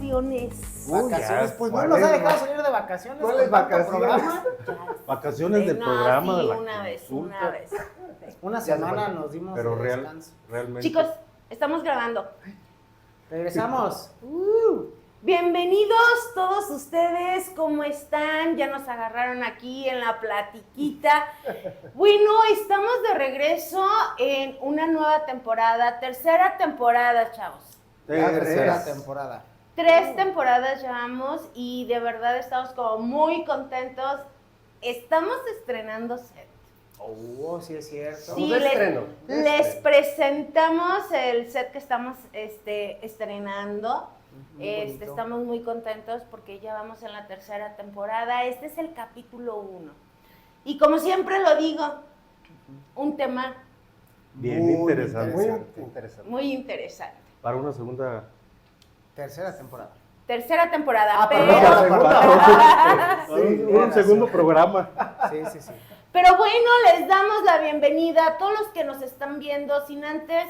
vacaciones. Vacaciones, pues no ¿cuál nos es, ha dejado no? salir de vacaciones. ¿Cuál con es tanto vacaciones? programa. Vacaciones del programa sí, de la una vez. Una Ya semana se nos dimos pero de real, descanso. realmente. Chicos, estamos grabando. Regresamos. Bienvenidos todos ustedes, ¿cómo están? Ya nos agarraron aquí en la platiquita. Bueno, estamos de regreso en una nueva temporada, tercera temporada, chavos. Tercera temporada. 3 temporadas llevamos y de verdad estamos como muy contentos. Estamos estrenando set. Oh, sí es cierto. Sí, De estreno. les presentamos el set que estamos estrenando. bonito. Estamos muy contentos porque ya vamos en la tercera temporada. Este es el capítulo 1. Y como siempre lo digo, un tema Bien Muy interesante. interesante. Muy interesante. muy interesante. Para una segunda. Tercera temporada. Tercera temporada, Ah, pero... perdón, Un segundo programa. Sí. Pero bueno, les damos la bienvenida a todos los que nos están viendo, sin antes,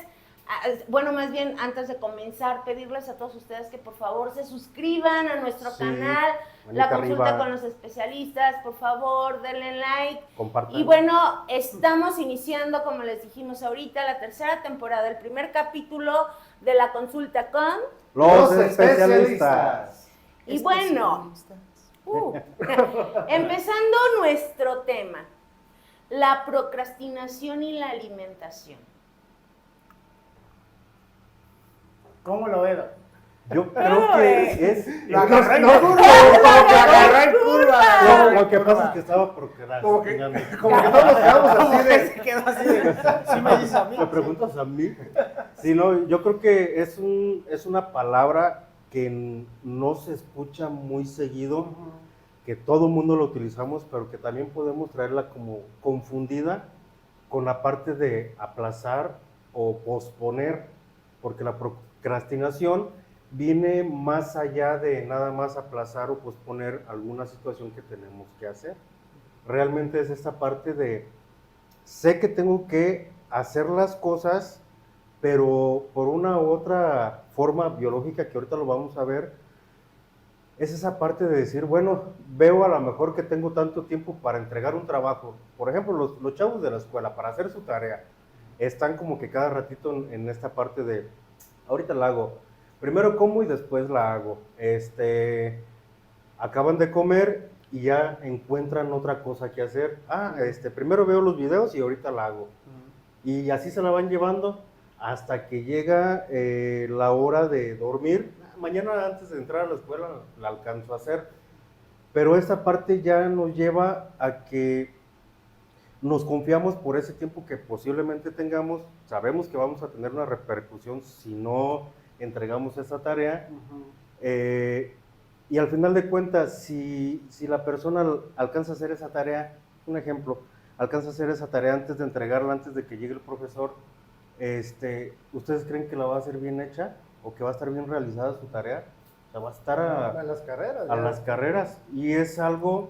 bueno, más bien antes de comenzar, pedirles a todos ustedes que por favor se suscriban a nuestro canal, La Consulta arriba. con los Especialistas, por favor, denle like. Compartan. Y bueno, estamos iniciando, como les dijimos ahorita, la tercera temporada, el primer capítulo de La Consulta con... Los especialistas. Y bueno, empezando nuestro tema, la procrastinación y la alimentación. ¿Cómo lo veo? Yo creo que es. Lo agarré en no, curva. Lo que pasa es que estaba procrastinando. Como que todos nos quedamos así de... Se quedó así de... Sí me dices a mí. ¿Me preguntas a mí? Sí, no, yo creo que es una palabra que no se escucha muy seguido, que todo el mundo lo utilizamos, pero que también podemos traerla como confundida con la parte de aplazar o posponer, porque la procrastinación viene más allá de nada más aplazar o posponer alguna situación que tenemos que hacer. Realmente es esta parte de, sé que tengo que hacer las cosas, pero por una u otra forma biológica que ahorita lo vamos a ver, es esa parte de decir, bueno, veo a lo mejor que tengo tanto tiempo para entregar un trabajo. Por ejemplo, los chavos de la escuela, para hacer su tarea, están como que cada ratito en esta parte de, ahorita la hago, primero como y después la hago. Acaban de comer y ya encuentran otra cosa que hacer. Primero veo los videos y ahorita la hago. Y así se la van llevando hasta que llega la hora de dormir. Mañana antes de entrar a la escuela la alcanzo a hacer. Pero esta parte ya nos lleva a que nos confiamos por ese tiempo que posiblemente tengamos. Sabemos que vamos a tener una repercusión si no entregamos esa tarea. Y al final de cuentas, si la persona alcanza a hacer esa tarea, un ejemplo, alcanza a hacer esa tarea antes de entregarla, antes de que llegue el profesor, ¿ustedes creen que la va a hacer bien hecha o que va a estar bien realizada su tarea? O sea, va a estar A las carreras. a las carreras, y es algo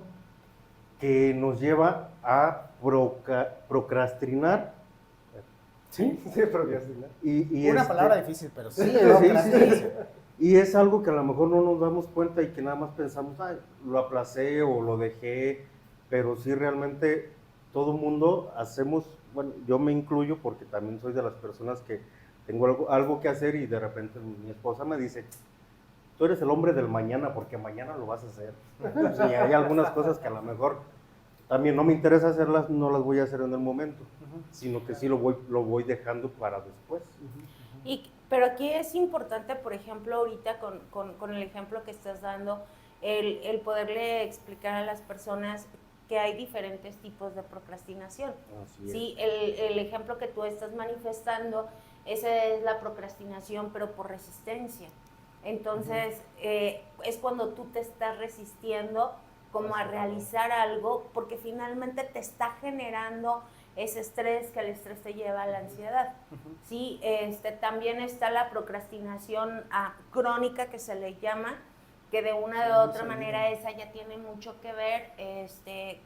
que nos lleva a procrastinar. Sí, procrastinar. Y Una palabra difícil, pero sí. sí. Y es algo que a lo mejor no nos damos cuenta y que nada más pensamos, lo aplacé o lo dejé, pero sí realmente todo mundo hacemos, bueno, yo me incluyo porque también soy de las personas que tengo algo que hacer y de repente mi esposa me dice, tú eres el hombre del mañana porque mañana lo vas a hacer. Y hay algunas cosas que a lo mejor también no me interesa hacerlas, no las voy a hacer en el momento, sino que sí lo voy dejando para después. Pero aquí es importante, por ejemplo, ahorita con el ejemplo que estás dando, el poderle explicar a las personas que hay diferentes tipos de procrastinación. Sí, el ejemplo que tú estás manifestando, esa es la procrastinación, pero por resistencia. Entonces, es cuando tú te estás resistiendo como a realizar algo, porque finalmente te está generando ese estrés, que el estrés te lleva a la ansiedad. Sí, también está la procrastinación crónica, que se le llama, que de una u otra manera esa ya tiene mucho que ver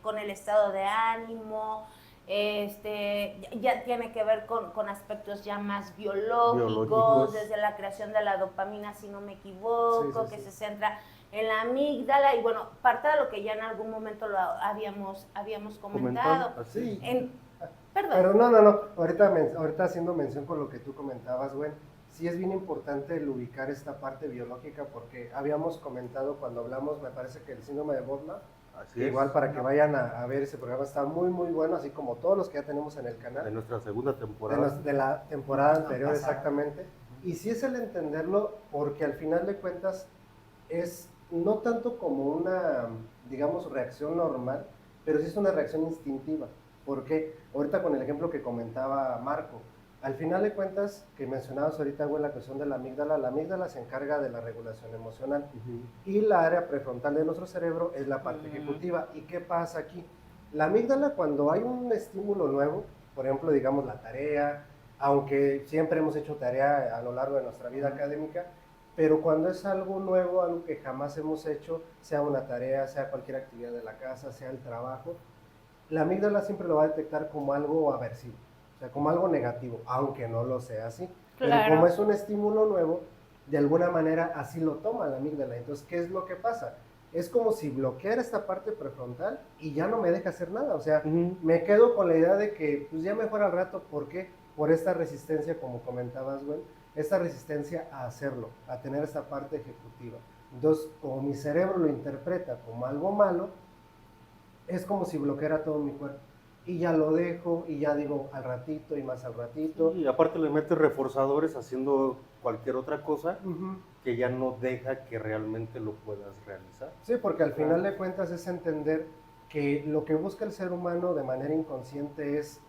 con el estado de ánimo, ya tiene que ver con aspectos ya más biológicos, desde la creación de la dopamina, si no me equivoco, que se centra en la amígdala, y bueno, parte de lo que ya en algún momento lo habíamos comentado. Así. Perdón. Pero no, ahorita haciendo mención con lo que tú comentabas, Gwen, sí es bien importante el ubicar esta parte biológica, porque habíamos comentado cuando hablamos, me parece que el síndrome de Botman, igual para que vayan a ver ese programa, está muy muy bueno, así como todos los que ya tenemos en el canal. De nuestra segunda temporada. De la temporada anterior, exactamente. Y sí es el entenderlo, porque al final de cuentas es no tanto como una, digamos, reacción normal, pero sí es una reacción instintiva. Porque ahorita con el ejemplo que comentaba Marco, al final de cuentas, que mencionabas ahorita, güey, la cuestión de la amígdala se encarga de la regulación emocional, y la área prefrontal de nuestro cerebro es la parte ejecutiva. ¿Y qué pasa aquí? La amígdala, cuando hay un estímulo nuevo, por ejemplo, digamos la tarea, aunque siempre hemos hecho tarea a lo largo de nuestra vida académica, pero cuando es algo nuevo, algo que jamás hemos hecho, sea una tarea, sea cualquier actividad de la casa, sea el trabajo, la amígdala siempre lo va a detectar como algo aversivo, o sea, como algo negativo, aunque no lo sea así. Claro. Pero como es un estímulo nuevo, de alguna manera así lo toma la amígdala. Entonces, ¿qué es lo que pasa? Es como si bloqueara esta parte prefrontal y ya no me deja hacer nada. O sea, me quedo con la idea de que pues ya mejor al rato. ¿Por qué? Por esta resistencia, como comentabas, güey, esta resistencia a hacerlo, a tener esta parte ejecutiva. Entonces, como mi cerebro lo interpreta como algo malo, es como si bloqueara todo mi cuerpo. Y ya lo dejo, y ya digo al ratito y más al ratito. Y aparte le metes reforzadores haciendo cualquier otra cosa que ya no deja que realmente lo puedas realizar. Sí, porque al final de cuentas es entender que lo que busca el ser humano de manera inconsciente es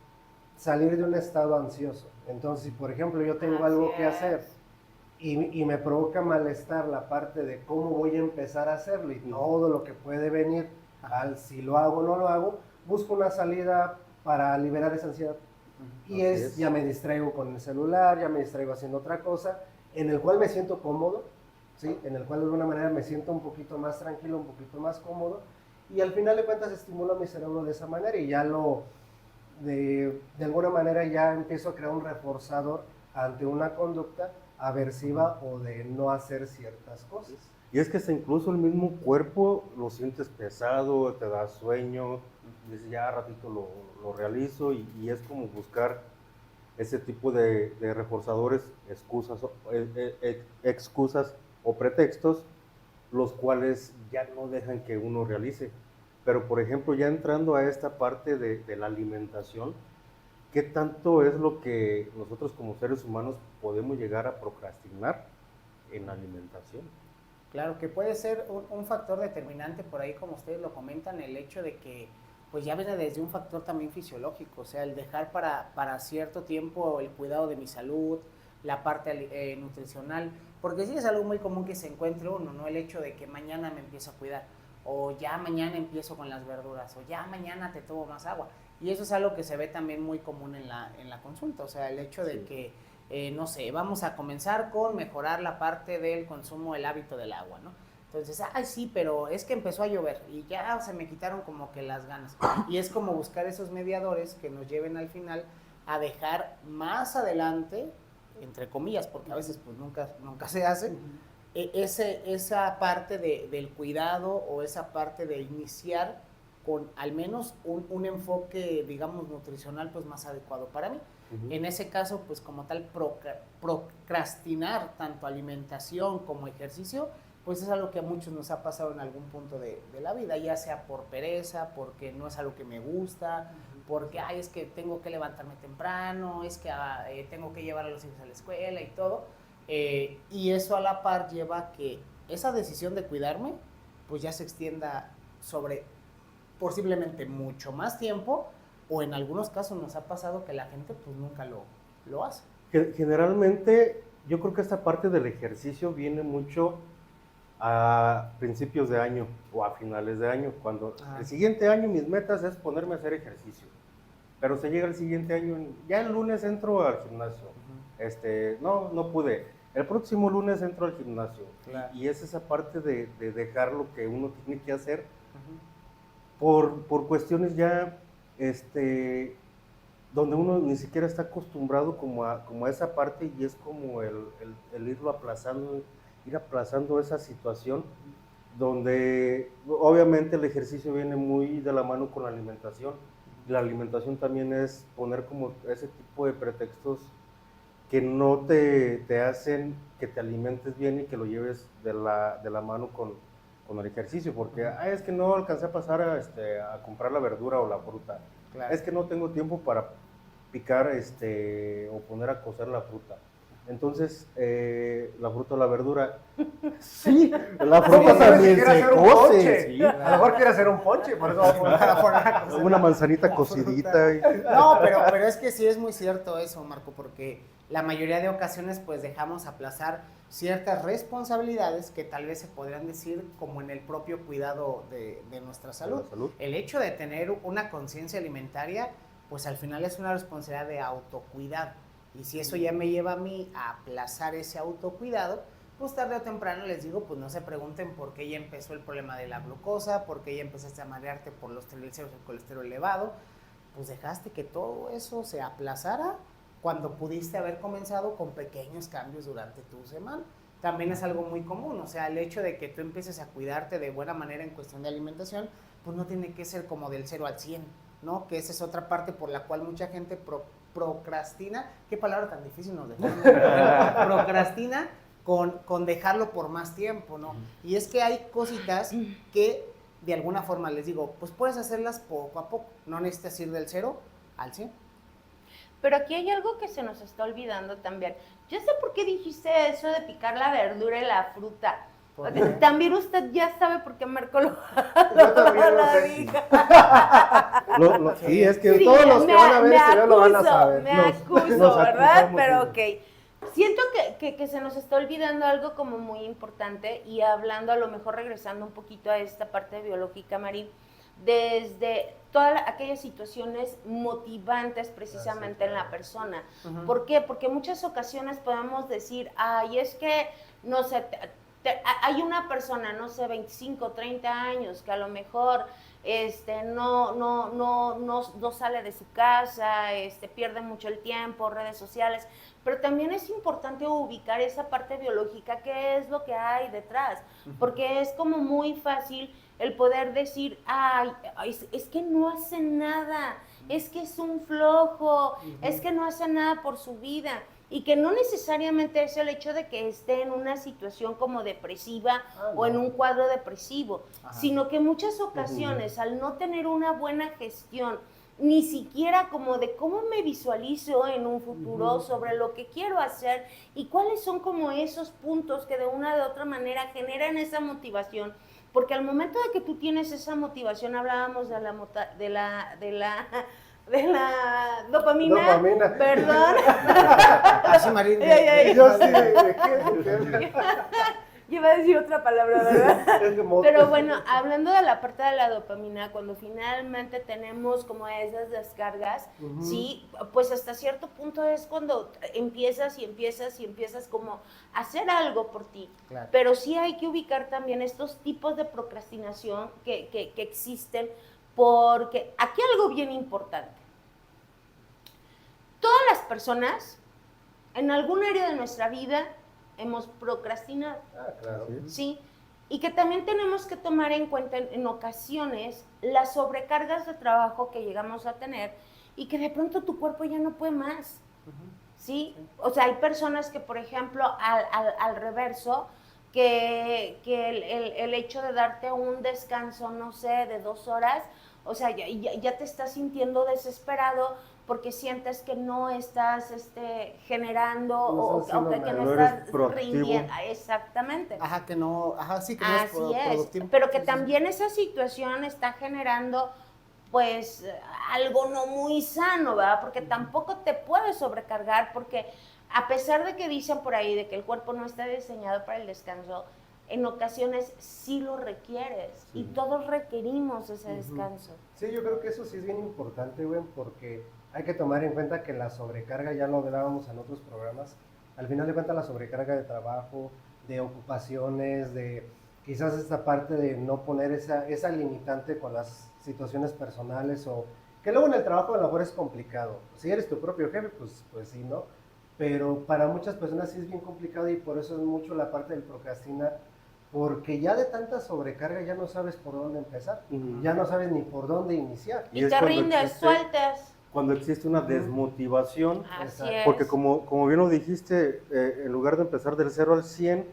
salir de un estado ansioso. Entonces, si por ejemplo yo tengo algo que hacer y me provoca malestar la parte de cómo voy a empezar a hacerlo y todo lo que puede venir al si lo hago o no lo hago, busco una salida para liberar esa ansiedad. Y ya me distraigo con el celular, ya me distraigo haciendo otra cosa, en el cual me siento cómodo, ¿sí? En el cual de alguna manera me siento un poquito más tranquilo, un poquito más cómodo, y al final de cuentas estimulo mi cerebro de esa manera y ya de alguna manera ya empiezo a crear un reforzador ante una conducta aversiva o de no hacer ciertas cosas. Y es que incluso el mismo cuerpo lo sientes pesado, te da sueño, dices ya ratito lo realizo, y es como buscar ese tipo de reforzadores, excusas o pretextos, los cuales ya no dejan que uno realice. Pero por ejemplo, ya entrando a esta parte de la alimentación, ¿qué tanto es lo que nosotros como seres humanos podemos llegar a procrastinar en la alimentación? Claro, que puede ser un factor determinante por ahí, como ustedes lo comentan, el hecho de que pues ya viene desde un factor también fisiológico, o sea, el dejar para cierto tiempo el cuidado de mi salud, la parte nutricional, porque sí es algo muy común que se encuentre uno, ¿no? El hecho de que mañana me empiezo a cuidar, o ya mañana empiezo con las verduras, o ya mañana te tomo más agua, y eso es algo que se ve también muy común en la consulta, o sea, el hecho de que no sé, vamos a comenzar con mejorar la parte del consumo, el hábito del agua, ¿no? Entonces, ay, sí, pero es que empezó a llover y ya se me quitaron como que las ganas. Y es como buscar esos mediadores que nos lleven al final a dejar más adelante, entre comillas, porque a veces pues nunca se hace, esa parte del cuidado o esa parte de iniciar con al menos un enfoque, digamos, nutricional pues más adecuado para mí. En ese caso, pues como tal, procrastinar tanto alimentación como ejercicio, pues es algo que a muchos nos ha pasado en algún punto de la vida, ya sea por pereza, porque no es algo que me gusta, porque ay, es que tengo que levantarme temprano, es que tengo que llevar a los hijos a la escuela y todo, y eso a la par lleva a que esa decisión de cuidarme, pues ya se extienda sobre posiblemente mucho más tiempo, o en algunos casos nos ha pasado que la gente pues nunca lo hace. Generalmente yo creo que esta parte del ejercicio viene mucho a principios de año o a finales de año, cuando el siguiente año mis metas es ponerme a hacer ejercicio, pero se llega el siguiente año, ya el lunes entro al gimnasio, no pude, el próximo lunes entro al gimnasio, claro. Y es esa parte de dejar lo que uno tiene que hacer por cuestiones ya donde uno ni siquiera está acostumbrado como a esa parte y es como el ir aplazando esa situación donde obviamente el ejercicio viene muy de la mano con la alimentación. La alimentación también es poner como ese tipo de pretextos que no te hacen que te alimentes bien y que lo lleves de la mano con el ejercicio, porque es que no alcancé a pasar a comprar la verdura o la fruta, Claro. es que no tengo tiempo para picar o poner a cocer la fruta. Entonces, la fruta o la verdura, sí, la fruta también se cose. Sí. A lo mejor quiere hacer un ponche, por eso vamos a poner Una manzanita cocidita. No, pero es que sí es muy cierto eso, Marco, porque la mayoría de ocasiones pues dejamos aplazar ciertas responsabilidades que tal vez se podrían decir como en el propio cuidado de nuestra salud. El hecho de tener una conciencia alimentaria, pues al final es una responsabilidad de autocuidado. Y si eso ya me lleva a mí a aplazar ese autocuidado, pues tarde o temprano les digo, pues no se pregunten por qué ya empezó el problema de la glucosa, por qué ya empezaste a marearte por los triglicéridos o el colesterol elevado. Pues dejaste que todo eso se aplazara cuando pudiste haber comenzado con pequeños cambios durante tu semana. También es algo muy común, o sea, el hecho de que tú empieces a cuidarte de buena manera en cuestión de alimentación, pues no tiene que ser como del 0 al 100, ¿no? Que esa es otra parte por la cual mucha gente procrastina, qué palabra tan difícil nos dejó, procrastina con dejarlo por más tiempo, ¿no? Y es que hay cositas que de alguna forma les digo, pues puedes hacerlas poco a poco, no necesitas ir del 0 al 100. Pero aquí hay algo que se nos está olvidando también. Yo sé por qué dijiste eso de picar la verdura y la fruta. También usted ya sabe por qué Marco lo dijo. Sí, es que sí, todos los que van a ver este video lo van a saber. Me acuso, ¿verdad? Pero ok. Siento que se nos está olvidando algo como muy importante y hablando, a lo mejor regresando un poquito a esta parte biológica, Marín, desde todas aquellas situaciones motivantes precisamente en la persona. ¿Por qué? Porque en muchas ocasiones podemos decir, ay, es que, no sé, hay una persona, no sé, 25, 30 años, que a lo mejor no sale de su casa, pierde mucho el tiempo, redes sociales, pero también es importante ubicar esa parte biológica, qué es lo que hay detrás, porque es como muy fácil el poder decir, ay, es que no hace nada, es que es un flojo, es que no hace nada por su vida, y que no necesariamente es el hecho de que esté en una situación como depresiva o en un cuadro depresivo, sino que en muchas ocasiones al no tener una buena gestión, ni siquiera como de cómo me visualizo en un futuro, sobre lo que quiero hacer y cuáles son como esos puntos que de una u otra manera generan esa motivación, porque al momento de que tú tienes esa motivación, hablábamos de la dopamina. Perdón. Así, Marín. Yo sí, ¿de qué? Yo iba a decir otra palabra, ¿verdad? Pero bueno, hablando de la parte de la dopamina, cuando finalmente tenemos como esas descargas, sí, pues hasta cierto punto es cuando empiezas como a hacer algo por ti. Claro. Pero sí hay que ubicar también estos tipos de procrastinación que existen, porque aquí algo bien importante. Todas las personas, en algún área de nuestra vida, hemos procrastinado. Claro. Sí. Y que también tenemos que tomar en cuenta en ocasiones las sobrecargas de trabajo que llegamos a tener y que de pronto tu cuerpo ya no puede más. ¿Sí? O sea, hay personas que, por ejemplo, al reverso, que el hecho de darte un descanso, no sé, de 2 horas, o sea, ya te estás sintiendo desesperado porque sientes que no estás generando o que no estás rindiendo. Exactamente. Sí, que no Así es productivo. Pero que también esa situación está generando pues algo no muy sano, ¿verdad? Porque tampoco te puedes sobrecargar, porque a pesar de que dicen por ahí de que el cuerpo no está diseñado para el descanso, en ocasiones sí lo requieres y todos requerimos ese descanso. Sí, yo creo que eso sí es bien importante, güey, porque hay que tomar en cuenta que la sobrecarga, ya lo hablábamos en otros programas, al final de cuentas la sobrecarga de trabajo, de ocupaciones, de quizás esta parte de no poner esa limitante con las situaciones personales o Que luego en el trabajo a lo mejor es complicado. Si eres tu propio jefe, pues sí, ¿no? Pero para muchas personas sí es bien complicado y por eso es mucho la parte del procrastinar, porque ya de tanta sobrecarga ya no sabes por dónde empezar, ya no sabes ni por dónde iniciar. Y es te cuando rindes, existe- sueltas. Cuando existe una desmotivación, Así Exacto. es. porque como bien lo dijiste, en lugar de empezar del 0 al 100,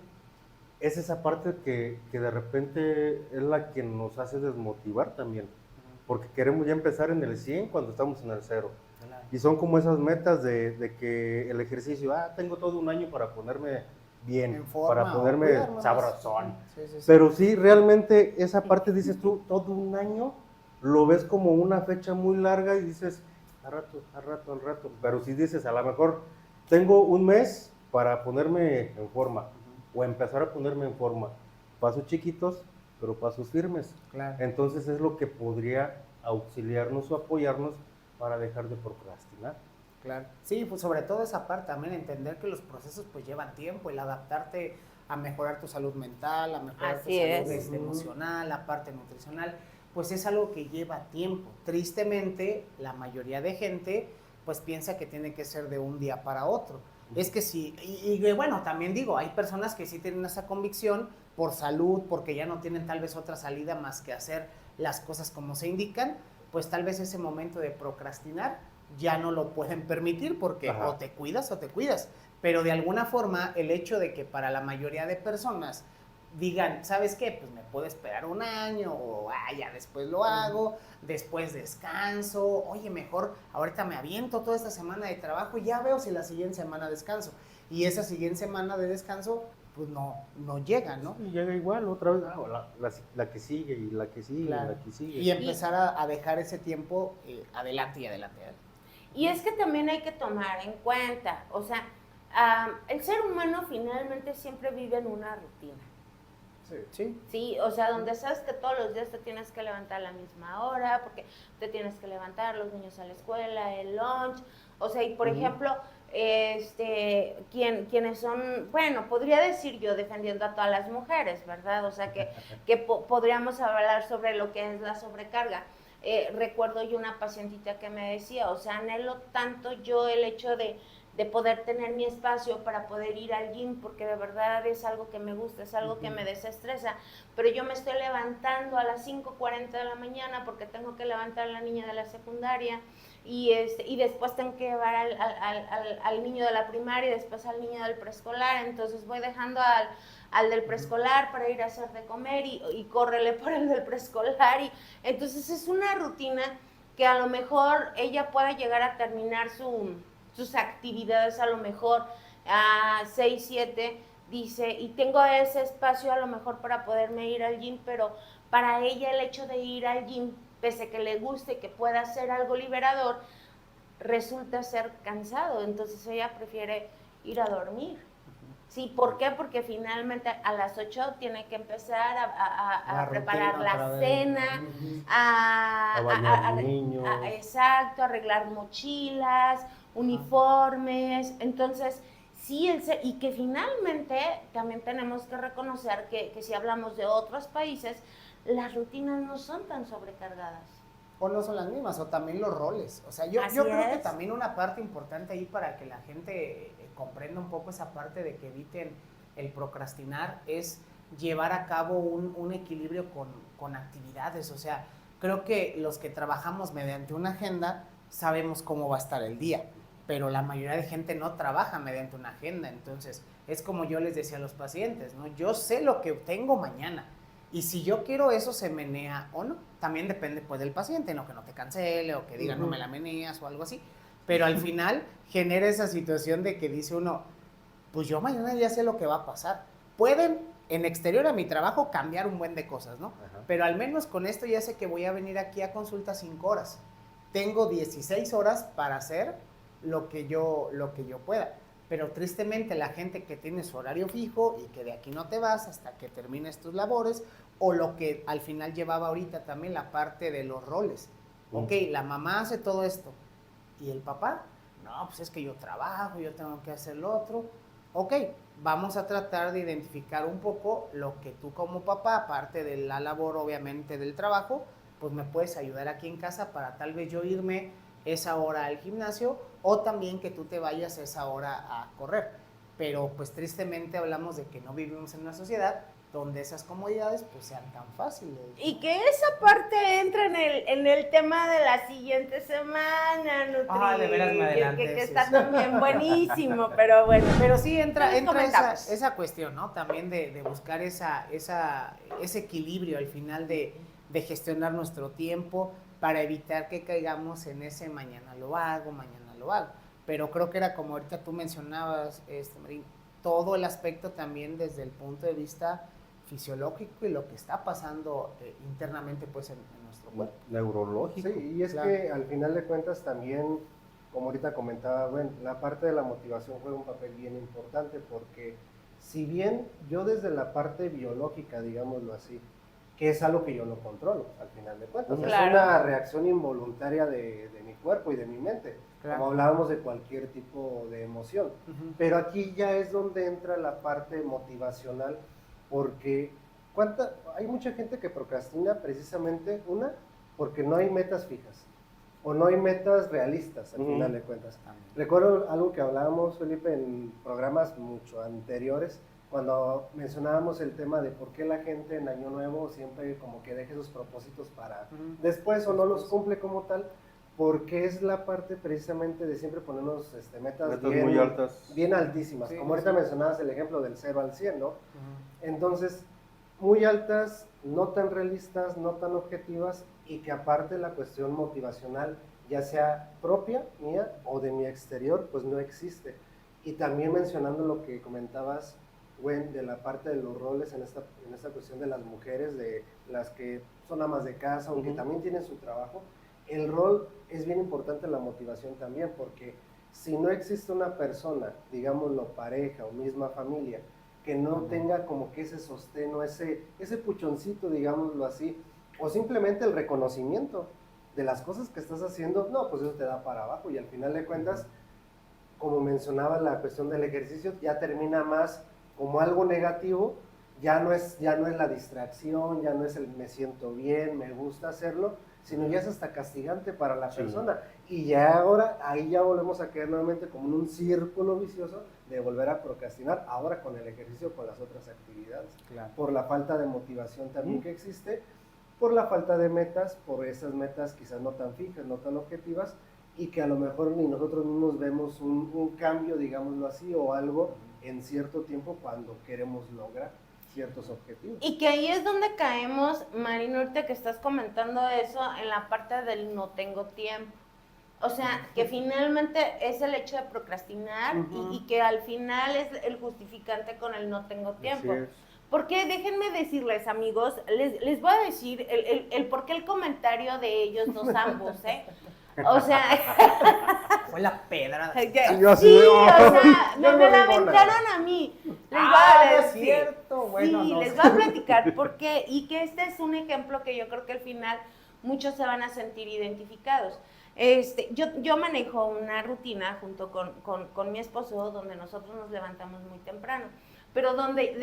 es esa parte que de repente es la que nos hace desmotivar también, porque queremos ya empezar en el 100 cuando estamos en el 0. Y son como esas metas de que el ejercicio, tengo todo un año para ponerme bien, En forma, para o ponerme cuidarme más. sabrosón. Sí, sí, sí. Pero sí, realmente esa parte dices tú, todo un año lo ves como una fecha muy larga y dices, al rato. Pero si dices, a lo mejor tengo un mes para ponerme en forma o empezar a ponerme en forma. Pasos chiquitos, pero pasos firmes. Claro. Entonces es lo que podría auxiliarnos o apoyarnos para dejar de procrastinar. Claro. Sí, pues sobre todo esa parte también, entender que los procesos pues llevan tiempo, el adaptarte a mejorar tu salud mental, a mejorar tu Así salud es. emocional, la parte nutricional, pues es algo que lleva tiempo. Tristemente, la mayoría de gente pues piensa que tiene que ser de un día para otro. Es que sí, y bueno, también digo, hay personas que sí tienen esa convicción por salud, porque ya no tienen tal vez otra salida más que hacer las cosas como se indican, pues tal vez ese momento de procrastinar ya no lo pueden permitir porque Ajá. o te cuidas o te cuidas. Pero de alguna forma el hecho de que para la mayoría de personas digan, ¿sabes qué? Pues me puedo esperar un año o ya después lo hago, después descanso, oye, mejor ahorita me aviento toda esta semana de trabajo y ya veo si la siguiente semana descanso. Y esa siguiente semana de descanso pues no llega, ¿no? Y llega igual otra vez, la que sigue y la que sigue Claro. y la que sigue. Y empezar a dejar ese tiempo adelante y adelante. Y es que también hay que tomar en cuenta, o sea, el ser humano finalmente siempre vive en una rutina. Sí. Sí, o sea, donde sabes que todos los días te tienes que levantar a la misma hora, porque te tienes que levantar, los niños a la escuela, el lunch, o sea, y por ejemplo, quienes son, bueno, podría decir yo defendiendo a todas las mujeres, ¿verdad? O sea, que podríamos hablar sobre lo que es la sobrecarga. Recuerdo yo una pacientita que me decía, o sea, anhelo tanto yo el hecho de poder tener mi espacio para poder ir al gym, porque de verdad es algo que me gusta, es algo que me desestresa, pero yo me estoy levantando a las 5:40 de la mañana porque tengo que levantar a la niña de la secundaria y después tengo que llevar al niño de la primaria y después al niño del preescolar, entonces voy dejando al del preescolar para ir a hacer de comer y córrele por el del preescolar, y entonces es una rutina que a lo mejor ella pueda llegar a terminar sus actividades a lo mejor a 6, 7, dice, y tengo ese espacio a lo mejor para poderme ir al gym, pero para ella el hecho de ir al gym, pese que le guste, que pueda ser algo liberador, resulta ser cansado, entonces ella prefiere ir a dormir. Sí, ¿por qué? Porque finalmente a las 8 tiene que empezar a preparar la cena, A bañar niños. exacto, arreglar mochilas, uniformes. Entonces, sí, y que finalmente también tenemos que reconocer que si hablamos de otros países, las rutinas no son tan sobrecargadas. O no son las mismas, o también los roles. O sea, yo creo que también una parte importante ahí para que la gente comprenda un poco esa parte de que eviten el procrastinar es llevar a cabo un equilibrio con actividades. O sea, creo que los que trabajamos mediante una agenda sabemos cómo va a estar el día, pero la mayoría de gente no trabaja mediante una agenda. Entonces, es como yo les decía a los pacientes, ¿no? Yo sé lo que tengo mañana. Y si yo quiero eso, se menea o no. También depende pues del paciente, no que no te cancele o que diga no me la meneas o algo así. Pero al final genera esa situación de que dice uno, pues yo mañana ya sé lo que va a pasar. Pueden en exterior a mi trabajo cambiar un buen de cosas, ¿no? Ajá. Pero al menos con esto ya sé que voy a venir aquí a consulta 5 horas. Tengo 16 horas para hacer lo que yo pueda. Pero tristemente la gente que tiene su horario fijo y que de aquí no te vas hasta que termines tus labores, o lo que al final llevaba ahorita también la parte de los roles. Ok, la mamá hace todo esto, ¿y el papá? No, pues es que yo trabajo, yo tengo que hacer lo otro. Ok, vamos a tratar de identificar un poco lo que tú como papá, aparte de la labor obviamente del trabajo, pues me puedes ayudar aquí en casa para tal vez yo irme esa hora al gimnasio o también que tú te vayas esa hora a correr. Pero pues tristemente hablamos de que no vivimos en una sociedad donde esas comodidades pues sean tan fáciles, ¿no? Y que esa parte entra en el tema de la siguiente semana, Nutri, De veras me adelanté, que sí, está sí. también buenísimo, pero bueno. Pero sí entra esa, comentamos. esa cuestión, ¿no? También de buscar ese equilibrio al final de gestionar nuestro tiempo para evitar que caigamos en ese mañana lo hago. Pero creo que era como ahorita tú mencionabas, Marín, todo el aspecto también desde el punto de vista fisiológico y lo que está pasando internamente pues en nuestro cuerpo. Neurológico. Sí, y es Claro. que al final de cuentas también, como ahorita comentaba, bueno, la parte de la motivación juega un papel bien importante porque si bien yo desde la parte biológica, digámoslo así, que es algo que yo no controlo al final de cuentas, Claro. es una reacción involuntaria de mi cuerpo y de mi mente, Claro. como hablábamos de cualquier tipo de emoción. Ujú. Pero aquí ya es donde entra la parte motivacional, porque hay mucha gente que procrastina precisamente, porque no hay metas fijas, o no hay metas realistas al final de cuentas. También. Recuerdo algo que hablábamos, Felipe, en programas mucho anteriores, cuando mencionábamos el tema de por qué la gente en Año Nuevo siempre como que deja esos propósitos para Ujú. después o no los cumple como tal, porque es la parte precisamente de siempre ponernos metas Muy altas. bien altísimas, Sí, como ahorita sí. mencionabas el ejemplo del 0 al 100, ¿no? Ujú. Entonces, muy altas, no tan realistas, no tan objetivas, y que aparte la cuestión motivacional, ya sea propia, mía o de mi exterior, pues no existe. Y también mencionando lo que comentabas, Gwen, de la parte de los roles en esta cuestión de las mujeres, de las que son amas de casa, aunque también tienen su trabajo, el rol es bien importante, la motivación también, porque si no existe una persona, digámoslo pareja o misma familia, que no tenga como que ese sostén o ese puchoncito, digámoslo así, o simplemente el reconocimiento de las cosas que estás haciendo, no, pues eso te da para abajo y al final de cuentas, como mencionaba la cuestión del ejercicio, ya termina más como algo negativo, ya no es la distracción, ya no es el me siento bien, me gusta hacerlo, sino ya es hasta castigante para la persona. Y ya ahora, ahí ya volvemos a caer nuevamente como en un círculo vicioso de volver a procrastinar, ahora con el ejercicio, con las otras actividades. Claro. Por la falta de motivación también que existe, por la falta de metas, por esas metas quizás no tan fijas, no tan objetivas, y que a lo mejor ni nosotros mismos vemos un cambio, digámoslo así, o algo en cierto tiempo cuando queremos lograr ciertos objetivos. Y que ahí es donde caemos, Marina, ahorita que estás comentando eso, en la parte del no tengo tiempo. O sea, que finalmente es el hecho de procrastinar y que al final es el justificante con el no tengo tiempo. Porque déjenme decirles, amigos, les voy a decir el por qué el comentario de ellos dos ambos, ¿eh? O sea, Fue la pedrada. o sea, me la aventaron a mí. Les voy a no es decir. cierto. Bueno, Sí, no les sé. voy a platicar por qué. Y que este es un ejemplo que yo creo que al final muchos se van a sentir identificados. Yo manejo una rutina junto con mi esposo donde nosotros nos levantamos muy temprano, pero donde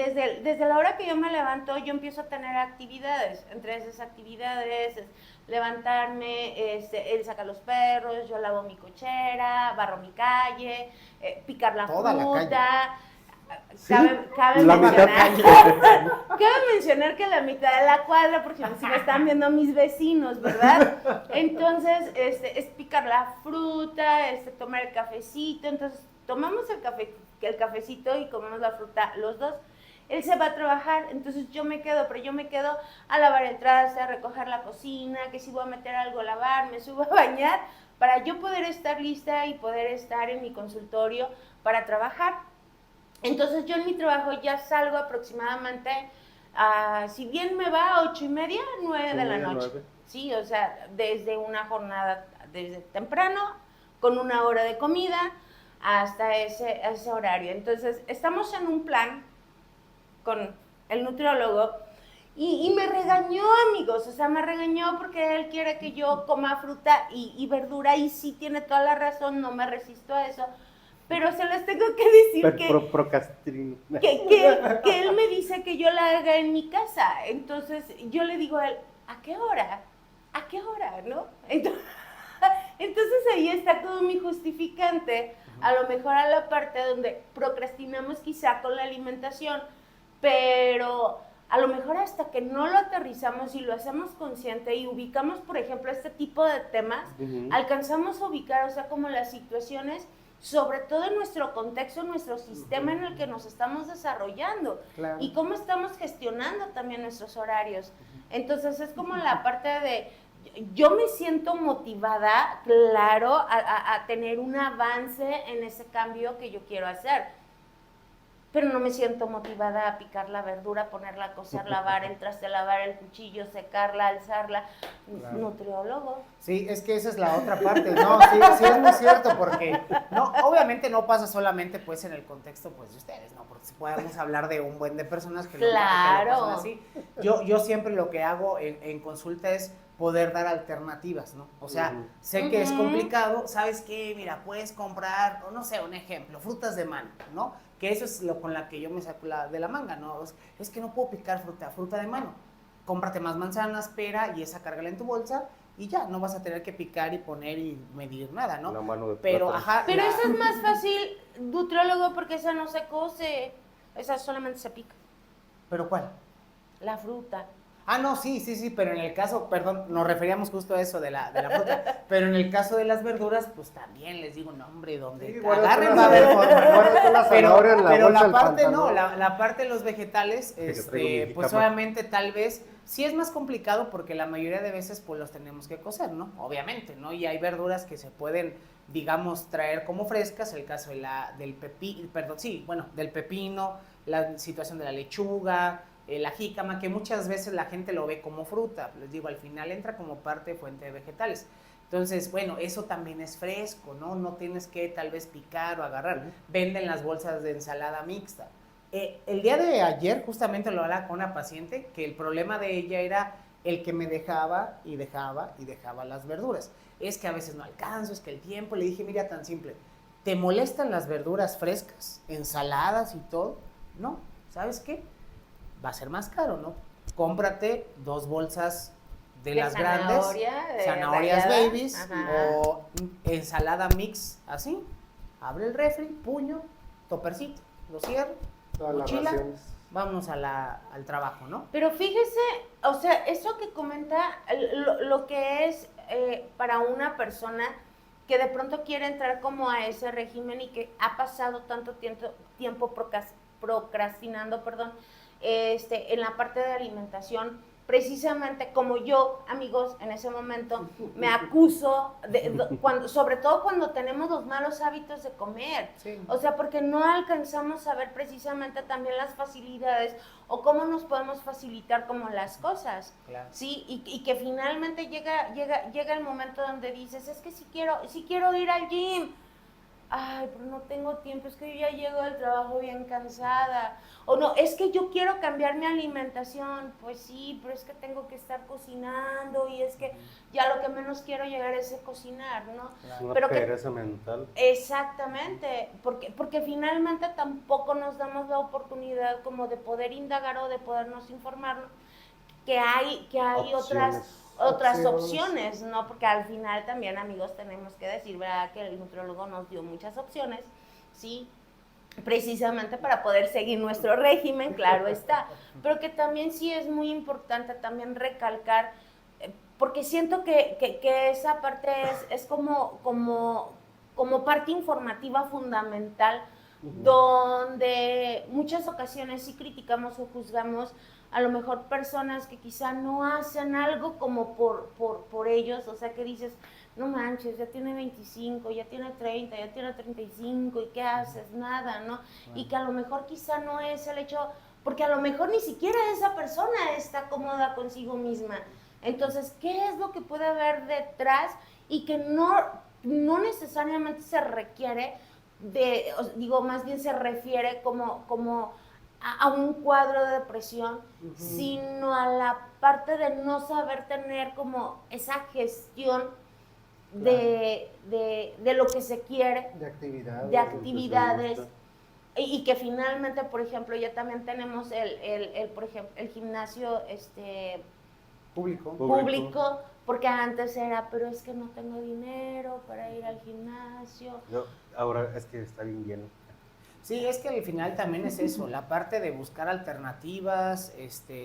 desde la hora que yo me levanto yo empiezo a tener actividades. Entre esas actividades es levantarme, él saca los perros, yo lavo mi cochera, barro mi calle, picar la Toda la fruta. Sí, Cabe la mencionar que la mitad de la cuadra, porque si me están viendo mis vecinos, ¿verdad? Entonces, es picar la fruta, tomar el cafecito. Entonces, tomamos el cafecito y comemos la fruta los dos. Él se va a trabajar, entonces yo me quedo a lavar el traste, a recoger la cocina, que si voy a meter algo a lavar, me subo a bañar, para yo poder estar lista y poder estar en mi consultorio para trabajar. Entonces yo en mi trabajo ya salgo aproximadamente, si bien me va a 8:30, 9 de la noche. 9. Sí, o sea, desde una jornada desde temprano, con una hora de comida, hasta ese horario. Entonces estamos en un plan con el nutriólogo y me regañó, amigos, o sea, me regañó porque él quiere que yo coma fruta y verdura y sí tiene toda la razón, no me resisto a eso. Pero se les tengo que decir que él me dice que yo la haga en mi casa. Entonces yo le digo a él, ¿a qué hora? ¿a qué hora, no? Entonces ahí está como mi justificante, a lo mejor a la parte donde procrastinamos quizá con la alimentación, pero a lo mejor hasta que no lo aterrizamos y lo hacemos consciente y ubicamos, por ejemplo, este tipo de temas, alcanzamos a ubicar, o sea, como las situaciones, sobre todo en nuestro contexto, en nuestro sistema en el que nos estamos desarrollando, Claro. y cómo estamos gestionando también nuestros horarios. Entonces es como la parte de, yo me siento motivada, claro, a tener un avance en ese cambio que yo quiero hacer, pero no me siento motivada a picar la verdura, ponerla a cocer, lavar el traste, lavar el cuchillo, secarla, alzarla. Claro. Nutriólogo. Sí, es que esa es la otra parte, no, sí, sí es muy cierto, porque no, obviamente no pasa solamente pues en el contexto pues de ustedes, ¿no? Porque si podemos hablar de un buen de personas que Claro. que lo pasan así. Yo siempre lo que hago en consulta es poder dar alternativas, ¿no? O sea, sé que es complicado, ¿sabes qué? Mira, puedes comprar, no sé, un ejemplo, frutas de mano, ¿no? Que eso es lo con la que yo me saco de la manga, ¿no? Es que no puedo picar fruta de mano. Cómprate más manzanas, pera y esa cárgala en tu bolsa y ya, no vas a tener que picar y poner y medir nada, ¿no? Una mano de Pero, plátano. ajá. Pero eso es más fácil, nutriólogo, porque esa no se cose, esa solamente se pica. ¿Pero cuál? La fruta. Ah, no, sí, pero en el caso, perdón, nos referíamos justo a eso de la fruta, pero en el caso de las verduras, pues también les digo, no, hombre, donde Sí, agarren guárdate va a haber forma. guárdate una zanahoria en la Pero bolsa la del parte pantalón. no, la parte de los vegetales, traigo mi pues jícama. obviamente tal vez sí es más complicado porque la mayoría de veces pues los tenemos que cocer, ¿no? Obviamente, ¿no? Y hay verduras que se pueden, digamos, traer como frescas, el caso de del pepino, la situación de la lechuga, la jícama, que muchas veces la gente lo ve como fruta, les digo, al final entra como parte de fuente de vegetales. Entonces, bueno, eso también es fresco, ¿no? No tienes que tal vez picar o agarrar. Venden las bolsas de ensalada mixta. El día de ayer justamente lo hablaba con una paciente que el problema de ella era el que me dejaba las verduras. Es que a veces no alcanzo, es que el tiempo. Le dije, mira, tan simple, ¿te molestan las verduras frescas, ensaladas y todo? No, ¿sabes qué? Va a ser más caro, ¿no? Cómprate 2 bolsas de las grandes, zanahorias rallada. babies, Ajá. o ensalada mix, así, abre el refri, puño, topercito, lo cierro, Todas las mochila, raciones. vámonos al trabajo, ¿no? Pero fíjese, o sea, eso que comenta, lo que es para una persona que de pronto quiere entrar como a ese régimen y que ha pasado tanto tiempo procrastinando, en la parte de alimentación, precisamente como yo, amigos, en ese momento me acuso, sobre todo cuando tenemos los malos hábitos de comer, Sí. o sea, porque no alcanzamos a ver precisamente también las facilidades o cómo nos podemos facilitar como las cosas, Claro. ¿sí? Y que finalmente llega el momento donde dices, es que si quiero ir al gym, ay, pero no tengo tiempo, es que yo ya llego del trabajo bien cansada, o no, es que yo quiero cambiar mi alimentación, pues sí, pero es que tengo que estar cocinando y es que ya lo que menos quiero llegar es a cocinar, ¿no? Es una Pero pereza mental. Exactamente, porque finalmente tampoco nos damos la oportunidad como de poder indagar o de podernos informar, ¿no? que hay otras opciones, ¿no? Porque al final también, amigos, tenemos que decir, ¿verdad? Que el nutriólogo nos dio muchas opciones, ¿sí? Precisamente para poder seguir nuestro régimen, claro está. Pero que también sí es muy importante también recalcar, porque siento que esa parte es como parte informativa fundamental, donde muchas ocasiones sí criticamos o juzgamos a lo mejor personas que quizá no hacen algo como por ellos, o sea que dices, no manches, ya tiene 25, ya tiene 30, ya tiene 35, ¿y qué haces? Nada, ¿no? Y que a lo mejor quizá no es el hecho, porque a lo mejor ni siquiera esa persona está cómoda consigo misma. Entonces, ¿qué es lo que puede haber detrás? Y que no necesariamente se requiere más bien se refiere como a un cuadro de depresión, sino a la parte de no saber tener como esa gestión de lo que se quiere, De de actividades. actividades, y que finalmente, por ejemplo, ya también tenemos por ejemplo, el gimnasio Público. público, porque antes era, pero es que no tengo dinero para ir al gimnasio. No, ahora es que está bien lleno. Sí, es que al final también es eso, la parte de buscar alternativas,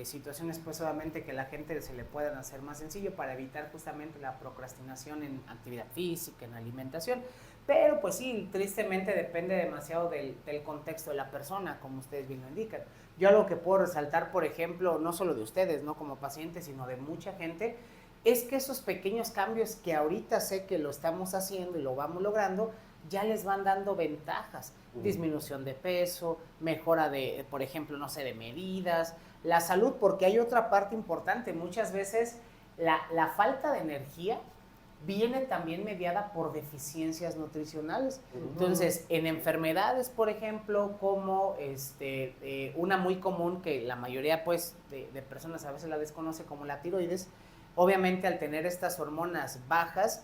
situaciones pues obviamente que la gente se le puedan hacer más sencillo para evitar justamente la procrastinación en actividad física, en alimentación, pero pues sí, tristemente depende demasiado del contexto de la persona, como ustedes bien lo indican. Yo algo que puedo resaltar, por ejemplo, no solo de ustedes, no como pacientes, sino de mucha gente, es que esos pequeños cambios que ahorita sé que lo estamos haciendo y lo vamos logrando, ya les van dando ventajas, disminución de peso, mejora de, por ejemplo, no sé, de medidas, la salud, porque hay otra parte importante, muchas veces la falta de energía viene también mediada por deficiencias nutricionales. Entonces, en enfermedades, por ejemplo, como una muy común que la mayoría pues de personas a veces la desconoce como la tiroides, obviamente al tener estas hormonas bajas,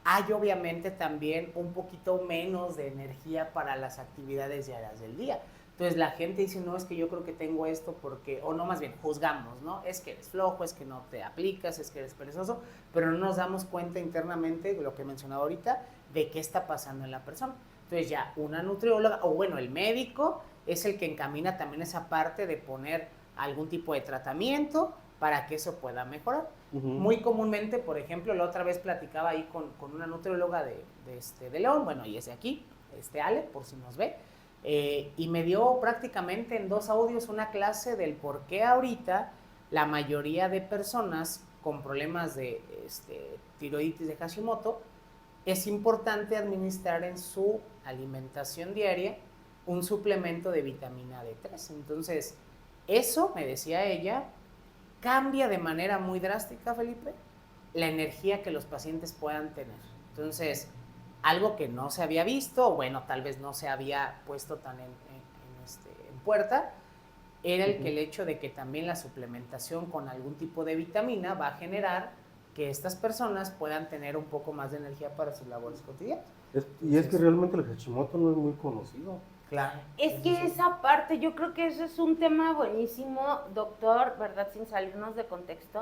hay obviamente también un poquito menos de energía para las actividades diarias del día. Entonces la gente dice, no, es que yo creo que tengo esto porque, o no, más bien, juzgamos, ¿no? Es que eres flojo, es que no te aplicas, es que eres perezoso, pero no nos damos cuenta internamente, de lo que he mencionado ahorita, de qué está pasando en la persona. Entonces ya una nutrióloga, o bueno, el médico es el que encamina también esa parte de poner algún tipo de tratamiento para que eso pueda mejorar. Muy comúnmente, por ejemplo, la otra vez platicaba ahí con una nutrióloga de León, bueno, y es de aquí, Ale, por si nos ve, y me dio prácticamente en 2 audios una clase del por qué ahorita la mayoría de personas con problemas de tiroides de Hashimoto es importante administrar en su alimentación diaria un suplemento de vitamina D3. Entonces, eso, me decía ella, cambia de manera muy drástica, Felipe, la energía que los pacientes puedan tener. Entonces, algo que no se había visto, bueno, tal vez no se había puesto tan en puerta, era el hecho de que también la suplementación con algún tipo de vitamina va a generar que estas personas puedan tener un poco más de energía para sus labores cotidianas. Y es que realmente el Hashimoto no es muy conocido. Claro. Es que esa parte, yo creo que eso es un tema buenísimo, doctor, ¿verdad? Sin salirnos de contexto,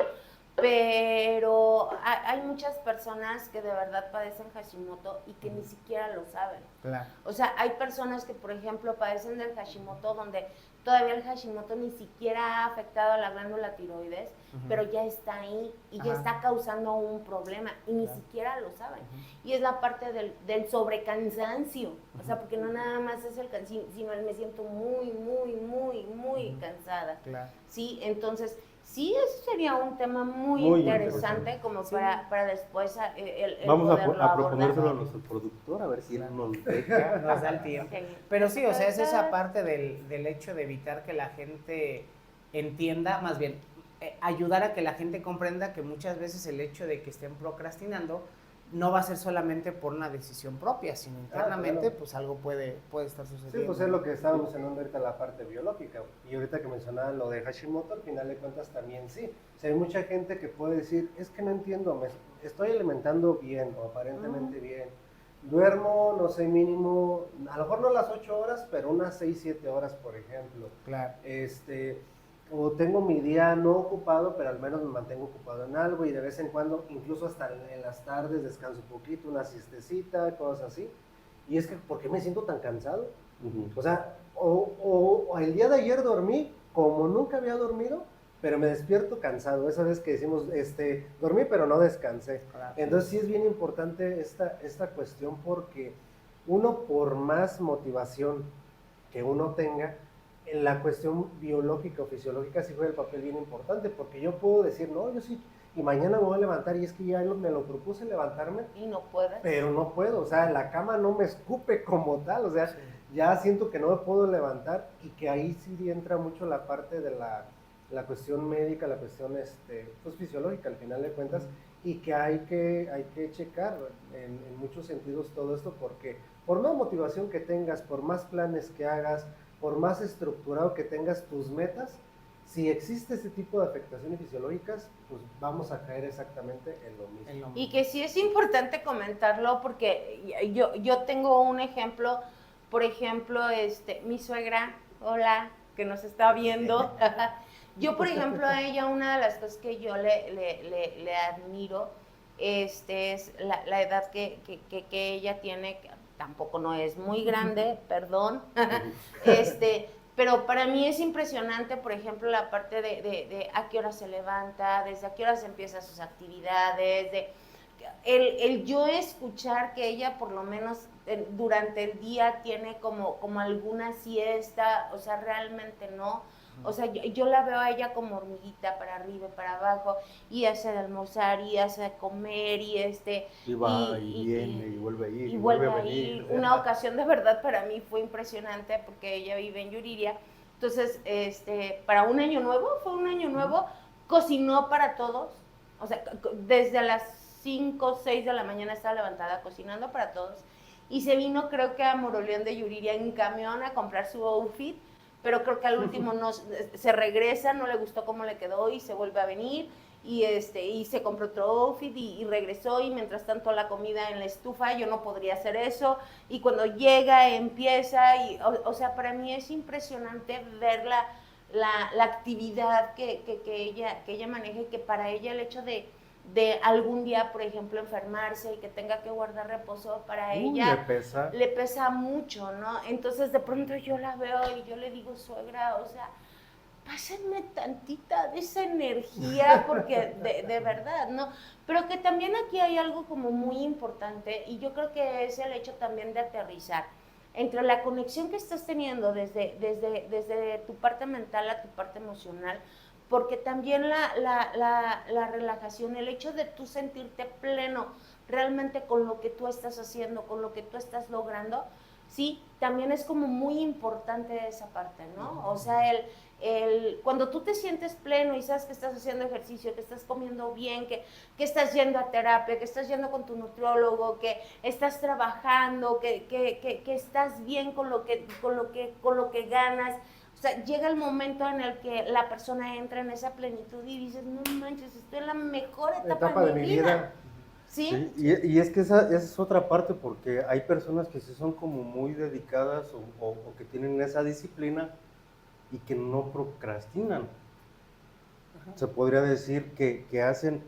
pero hay muchas personas que de verdad padecen Hashimoto y que ni siquiera lo saben. Claro. O sea, hay personas que, por ejemplo, padecen del Hashimoto donde todavía el Hashimoto ni siquiera ha afectado a la glándula tiroides, pero ya está ahí y ya está causando un problema y ni siquiera lo saben. Y es la parte del sobrecansancio, o sea, porque no nada más es el cansancio, sino el me siento muy, muy, muy, muy cansada. Claro. Sí, entonces, sí, eso sería un tema muy interesante como para después el Vamos poderlo a proponérselo a abordar. nuestro productor, a ver si él nos deja. Nos da el tiempo. Sí. Pero sí, o sea, es esa parte del hecho de evitar que la gente entienda, más bien, ayudar a que la gente comprenda que muchas veces el hecho de que estén procrastinando no va a ser solamente por una decisión propia, sino internamente, claro. pues algo puede estar sucediendo. Sí, pues es lo que estábamos mencionando ahorita, la parte biológica. Y ahorita que mencionaban lo de Hashimoto, al final de cuentas también sí. O sea, hay mucha gente que puede decir, es que no entiendo, me estoy alimentando bien o aparentemente bien. Duermo, no sé, mínimo, a lo mejor no las 8 horas, pero unas 6, 7 horas, por ejemplo. Claro. O tengo mi día no ocupado, pero al menos me mantengo ocupado en algo y de vez en cuando, incluso hasta en las tardes, descanso un poquito, una siestecita, cosas así. Y es que, ¿por qué me siento tan cansado? O sea, o el día de ayer dormí como nunca había dormido, pero me despierto cansado. Esa vez que decimos, dormí pero no descansé. Claro. Entonces sí es bien importante esta cuestión porque uno, por más motivación que uno tenga, en la cuestión biológica o fisiológica sí juega el papel bien importante, porque yo puedo decir, no, yo sí, y mañana me voy a levantar, y es que ya me lo propuse levantarme, Y no puedes. pero no puedo, o sea, la cama no me escupe como tal, o sea, ya siento que no me puedo levantar, y que ahí sí entra mucho la parte de la cuestión médica, la cuestión pues fisiológica al final de cuentas, y que hay que checar en muchos sentidos todo esto, porque por más motivación que tengas, por más planes que hagas, por más estructurado que tengas tus metas, si existe ese tipo de afectaciones fisiológicas, pues vamos a caer exactamente en lo mismo. Y que sí es importante comentarlo porque yo tengo un ejemplo, por ejemplo, mi suegra, hola, que nos está viendo. Yo, por ejemplo, a ella una de las cosas que yo le admiro es la edad que ella tiene, que tampoco no es muy grande, perdón, pero para mí es impresionante, por ejemplo, la parte de a qué hora se levanta, desde a qué hora se empiezan sus actividades, el yo escuchar que ella por lo menos durante el día tiene como alguna siesta, o sea, realmente no. O sea, yo la veo a ella como hormiguita para arriba y para abajo, y hace de almorzar, y hace de comer, Y va y viene y vuelve a ir y y vuelve vuelve a a venir. ir. Una ocasión de verdad para mí fue impresionante porque ella vive en Yuriria. Entonces, para un año nuevo, fue un año nuevo, cocinó para todos. O sea, desde las 5 o 6 de la mañana estaba levantada cocinando para todos. Y se vino, creo que a Moroleón de Yuriria en camión a comprar su outfit, pero creo que al último no, se regresa, no le gustó cómo le quedó y se vuelve a venir. Y se compró otro outfit y regresó, y mientras tanto la comida en la estufa, yo no podría hacer eso, y cuando llega empieza, o sea, para mí es impresionante ver la actividad que ella maneja, y que para ella el hecho de algún día, por ejemplo, enfermarse y que tenga que guardar reposo, para ella le pesa mucho, ¿no? Entonces de pronto yo la veo y yo le digo, suegra, o sea, pásenme tantita de esa energía, porque de verdad, ¿no? Pero que también aquí hay algo como muy importante, y yo creo que es el hecho también de aterrizar entre la conexión que estás teniendo desde tu parte mental a tu parte emocional, porque también la relajación, el hecho de tú sentirte pleno realmente con lo que tú estás haciendo, con lo que tú estás logrando, sí, también es como muy importante esa parte, ¿no? O sea, cuando tú te sientes pleno y sabes que estás haciendo ejercicio, que estás comiendo bien, que estás yendo a terapia, que estás yendo con tu nutriólogo, que estás trabajando, que estás bien con lo que ganas. O sea, llega el momento en el que la persona entra en esa plenitud y dices, no manches, estoy en la mejor etapa de mi vida. ¿Sí? Sí, y es que esa es otra parte, porque hay personas que sí son como muy dedicadas o que tienen esa disciplina y que no procrastinan. Se podría decir que hacen,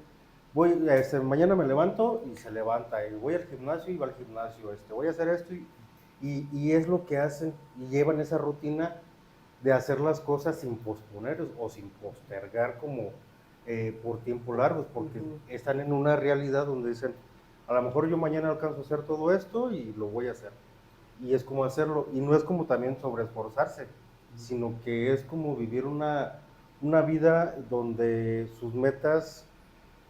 mañana me levanto y se levanta, y voy al gimnasio y va al gimnasio, voy a hacer esto y es lo que hacen, y llevan esa rutina de hacer las cosas sin posponer o sin postergar como por tiempo largos, porque están en una realidad donde dicen, a lo mejor yo mañana alcanzo a hacer todo esto y lo voy a hacer. Y es como hacerlo, y no es como también sobreesforzarse, sino que es como vivir una vida donde sus metas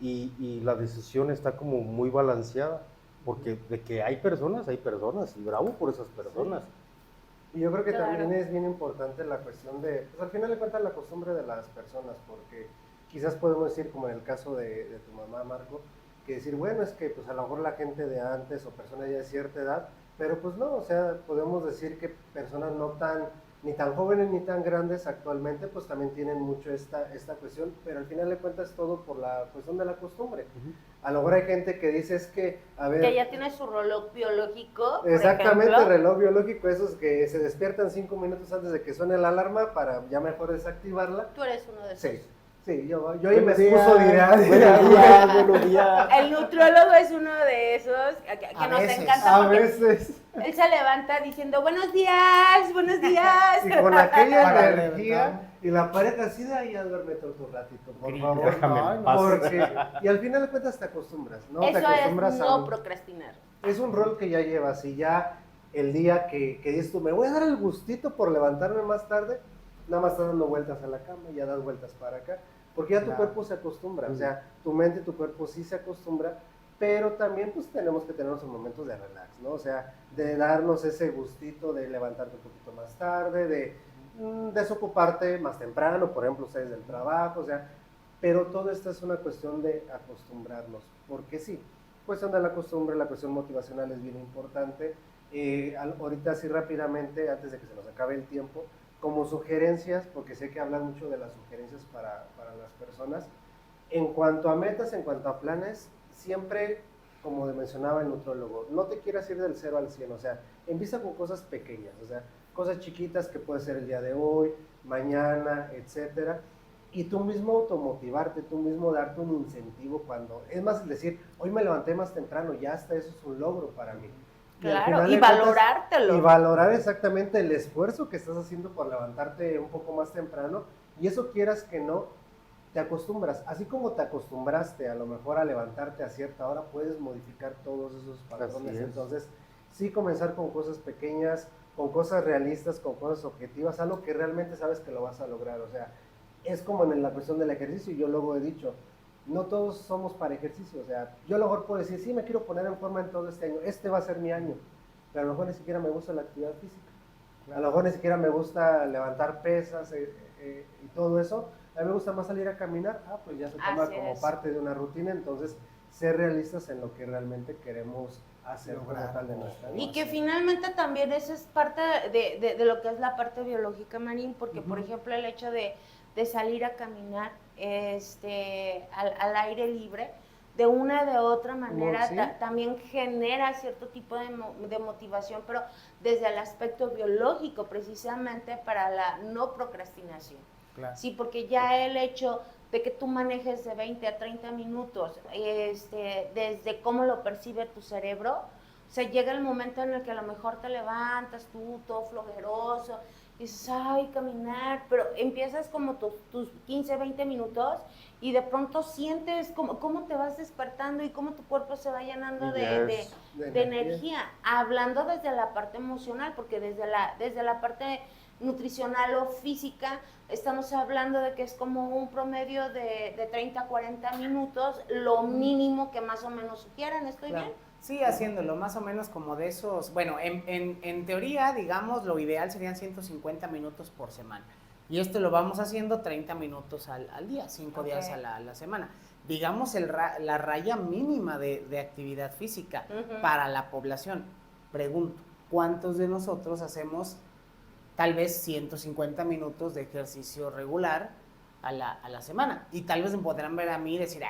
y la decisión está como muy balanceada, porque de que hay personas, y bravo por esas personas. Y yo creo que Claro. también es bien importante la cuestión de, pues al final de cuentas la costumbre de las personas, porque quizás podemos decir, como en el caso de tu mamá, Marco, que decir, bueno, es que pues a lo mejor la gente de antes o personas ya de cierta edad, pero pues no, o sea, podemos decir que personas no ni tan jóvenes ni tan grandes actualmente, pues también tienen mucho esta cuestión, pero al final de cuentas todo por la cuestión de la costumbre. A lo mejor hay gente que dice es que, a ver... Que ya tiene su reloj biológico, Exactamente, por ejemplo. reloj biológico, esos que se despiertan 5 minutos antes de que suene la alarma para ya mejor desactivarla. Tú eres uno de esos. Sí, yo y me excuso dirá. Buenos días. El nutriólogo es uno de esos que nos veces, encanta, A porque veces, él se levanta diciendo buenos días, buenos días. y con aquella Para energía, levantar. y la pareja así de ahí, duérmete otro ratito, por Grita. favor. Déjame en Ay, no, paz. Porque, y al final de cuentas te acostumbras, ¿no? Te Eso es acostumbras no procrastinar. es un rol que ya llevas, y ya el día que dices tú, me voy a dar el gustito por levantarme más tarde, nada más estás dando vueltas a la cama y ya das vueltas para acá, porque ya tu Claro. cuerpo se acostumbra, o sea, tu mente y tu cuerpo sí se acostumbra, pero también pues tenemos que tener nuestros momentos de relax, ¿no? O sea, de darnos ese gustito de levantarte un poquito más tarde, de desocuparte más temprano, por ejemplo, ustedes del trabajo, o sea, pero todo esto es una cuestión de acostumbrarnos, porque sí, cuestión de la costumbre, la cuestión motivacional es bien importante. Ahorita así rápidamente, antes de que se nos acabe el tiempo, como sugerencias, porque sé que hablan mucho de las sugerencias para las personas, en cuanto a metas, en cuanto a planes, siempre, como mencionaba el nutrólogo, no te quieras ir del 0 al 100, o sea, empieza con cosas pequeñas, o sea, cosas chiquitas que puede ser el día de hoy, mañana, etcétera, y tú mismo automotivarte, tú mismo darte un incentivo cuando, es más, decir, hoy me levanté más temprano, ya hasta eso es un logro para mí. Claro, y valorártelo. Y valorar exactamente el esfuerzo que estás haciendo por levantarte un poco más temprano, y eso quieras que no, te acostumbras. Así como te acostumbraste a lo mejor a levantarte a cierta hora, puedes modificar todos esos patrones. Entonces, sí comenzar con cosas pequeñas, con cosas realistas, con cosas objetivas, algo que realmente sabes que lo vas a lograr. O sea, es como en la cuestión del ejercicio, yo luego he dicho, no todos somos para ejercicio. O sea, yo a lo mejor puedo decir, sí, me quiero poner en forma en todo este año, este va a ser mi año, pero a lo mejor ni siquiera me gusta la actividad física. A lo mejor ni siquiera me gusta levantar pesas y todo eso. A mí me gusta más salir a caminar, pues ya se toma como parte de una rutina. Entonces, ser realistas en lo que realmente queremos hacer como tal de nuestra vida. Y que finalmente también eso es parte de lo que es la parte biológica, Marín, porque por ejemplo el hecho de salir a caminar al aire libre, de una de otra manera también genera cierto tipo de motivación, pero desde el aspecto biológico, precisamente para la no procrastinación. Claro. Sí, porque ya el hecho de que tú manejes de 20 a 30 minutos, desde cómo lo percibe tu cerebro, o sea, llega el momento en el que a lo mejor te levantas tú todo flojeroso, y dices, ay, caminar, pero empiezas como tus 15, 20 minutos y de pronto sientes cómo te vas despertando y cómo tu cuerpo se va llenando de energía, hablando desde la parte emocional, porque desde la parte nutricional o física, estamos hablando de que es como un promedio de 30 a 40 minutos, lo mínimo que más o menos sugieran, ¿estoy bien? Sí, haciéndolo más o menos como de esos, bueno, en teoría, digamos, lo ideal serían 150 minutos por semana. Y esto lo vamos haciendo 30 minutos al día, 5 días a la semana. Digamos la raya mínima de actividad física para la población. Pregunto, ¿cuántos de nosotros hacemos tal vez 150 minutos de ejercicio regular a la semana? Y tal vez me podrán ver a mí y decir,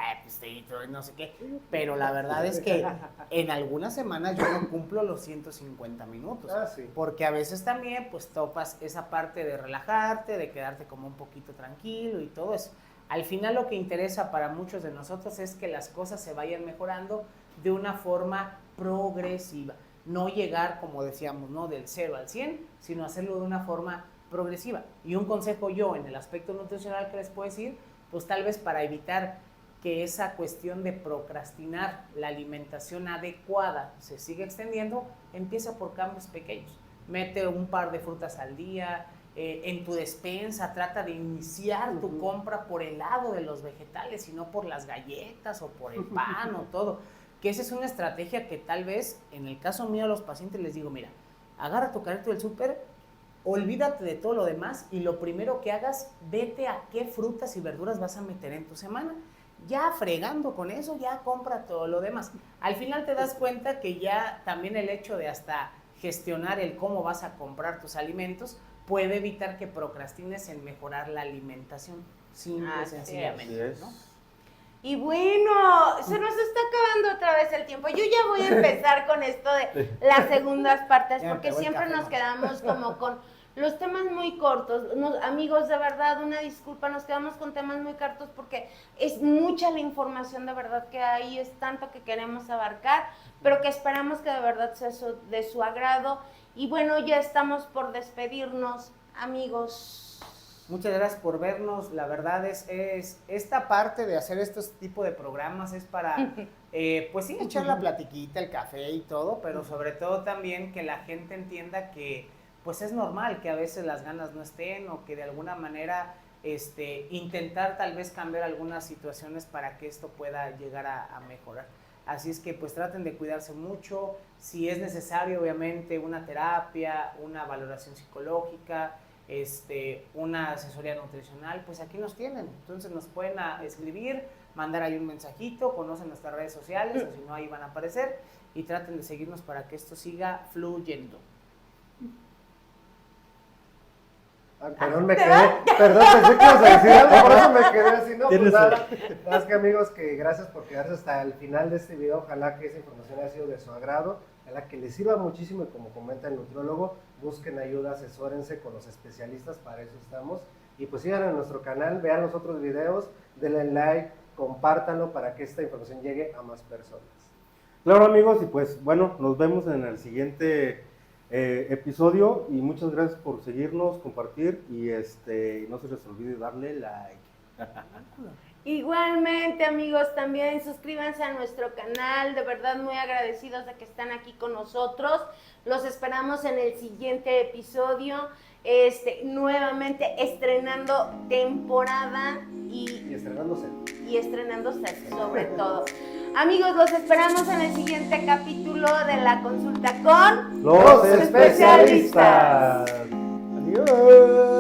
pues no sé qué, pero la verdad es que en algunas semanas yo no cumplo los 150 minutos, porque a veces también pues topas esa parte de relajarte, de quedarte como un poquito tranquilo y todo eso. Al final lo que interesa para muchos de nosotros es que las cosas se vayan mejorando de una forma progresiva. No llegar, como decíamos, ¿no?, del 0 al 100, sino hacerlo de una forma progresiva. Y un consejo yo en el aspecto nutricional que les puedo decir, pues tal vez para evitar que esa cuestión de procrastinar la alimentación adecuada se siga extendiendo, empieza por cambios pequeños. Mete un par de frutas al día, en tu despensa trata de iniciar tu compra por el lado de los vegetales y no por las galletas o por el pan o todo. Que esa es una estrategia que tal vez, en el caso mío a los pacientes les digo, mira, agarra tu carrito del súper, olvídate de todo lo demás y lo primero que hagas, vete a qué frutas y verduras vas a meter en tu semana. Ya fregando con eso, ya compra todo lo demás. Al final te das cuenta que ya también el hecho de hasta gestionar el cómo vas a comprar tus alimentos puede evitar que procrastines en mejorar la alimentación, simple y sencillamente, ¿no? Y bueno, se nos está acabando otra vez el tiempo. Yo ya voy a empezar con esto de las segundas partes, porque siempre nos quedamos como con los temas muy cortos. Amigos, de verdad, una disculpa, nos quedamos con temas muy cortos porque es mucha la información de verdad que hay, es tanto que queremos abarcar, pero que esperamos que de verdad sea de su agrado. Y bueno, ya estamos por despedirnos, amigos. Muchas gracias por vernos. La verdad es esta parte de hacer estos tipos de programas es para, pues sí, echar la platiquita, el café y todo, pero sobre todo también que la gente entienda que pues es normal que a veces las ganas no estén o que de alguna manera intentar tal vez cambiar algunas situaciones para que esto pueda llegar a mejorar. Así es que pues traten de cuidarse mucho, si es necesario obviamente una terapia, una valoración psicológica, una asesoría nutricional, pues aquí nos tienen. Entonces nos pueden escribir, mandar ahí un mensajito, conocen nuestras redes sociales, o si no ahí van a aparecer, y traten de seguirnos para que esto siga fluyendo. Perdón, pensé que ibas a decir algo, por eso me quedé así, no, pues nada. Más que amigos, que gracias por quedarse hasta el final de este video. Ojalá que esa información haya sido de su agrado, ojalá que les sirva muchísimo, y como comenta el nutriólogo, busquen ayuda, asesórense con los especialistas, para eso estamos. Y pues sigan en nuestro canal, vean los otros videos, denle like, compártanlo para que esta información llegue a más personas. Claro, amigos, y pues bueno, nos vemos en el siguiente episodio y muchas gracias por seguirnos, compartir y no se les olvide darle like. Igualmente, amigos, también suscríbanse a nuestro canal, de verdad muy agradecidos de que están aquí con nosotros. Los esperamos en el siguiente episodio, nuevamente estrenando temporada Y estrenándose. y estrenándose sobre todo. Amigos, los esperamos en el siguiente capítulo de La Consulta con Los especialistas. especialistas. Adiós.